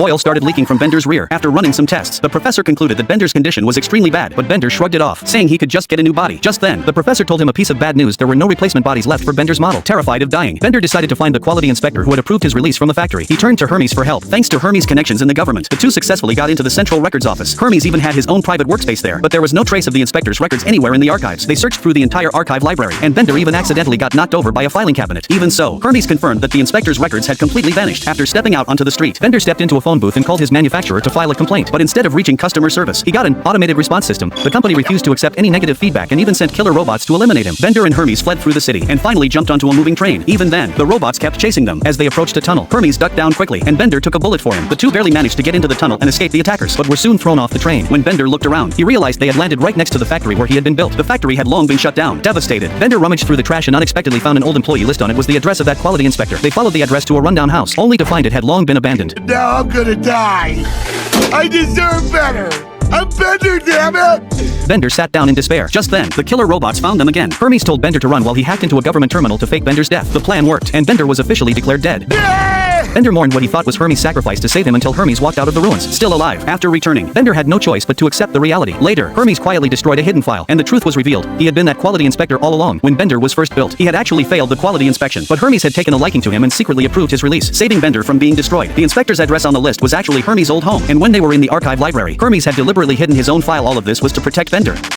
Oil started leaking from Bender's rear. After running some tests, the professor concluded that Bender's condition was extremely bad, but Bender shrugged it off, saying he could just get a new body. Just then, the professor told him a piece of bad news: there were no replacement bodies left for Bender's model. Terrified of dying, Bender decided to find the quality inspector who had approved his release from the factory. He turned to Hermes for help. Thanks to Hermes' connections in the government, the two successfully got into the central records office. Hermes even had his own private workspace there, but there was no trace of the inspector's records anywhere in the archives. They searched through the entire archive library, and Bender even accidentally got knocked over by a filing cabinet. Even so, Hermes confirmed that the inspector's records had completely vanished. After stepping out onto the street, Bender stepped into a phone booth and called his manufacturer to file a complaint, but instead of reaching customer service, he got an automated response system. The company refused to accept any negative feedback and even sent killer robots to eliminate him. Bender and Hermes fled through the city and finally jumped onto a moving train. Even then, the robots kept chasing them. As they approached a tunnel, Hermes ducked down quickly, and Bender took a bullet for him. The two barely managed to get into the tunnel and escape the attackers, but were soon thrown off the train. When Bender looked around, he realized they had landed right next to the factory where he had been built. The factory had long been shut down. Devastated, Bender rummaged through the trash and unexpectedly found an old employee list. On it was the address of that quality inspector. They followed the address to a rundown house, only to find it had long been abandoned. Now I'm gonna die. I deserve better. I'm Bender, damn it! Bender sat down in despair. Just then, the killer robots found them again. Hermes told Bender to run while he hacked into a government terminal to fake Bender's death. The plan worked, and Bender was officially declared dead. Bender mourned what he thought was Hermes' sacrifice to save him until Hermes walked out of the ruins, still alive. After returning, Bender had no choice but to accept the reality. Later, Hermes quietly destroyed a hidden file, and the truth was revealed. He had been that quality inspector all along. When Bender was first built, he had actually failed the quality inspection, but Hermes had taken a liking to him and secretly approved his release, saving Bender from being destroyed. The inspector's address on the list was actually Hermes' old home, and when they were in the archive library, Hermes had deliberately hidden his own file. All of this was to protect Bender.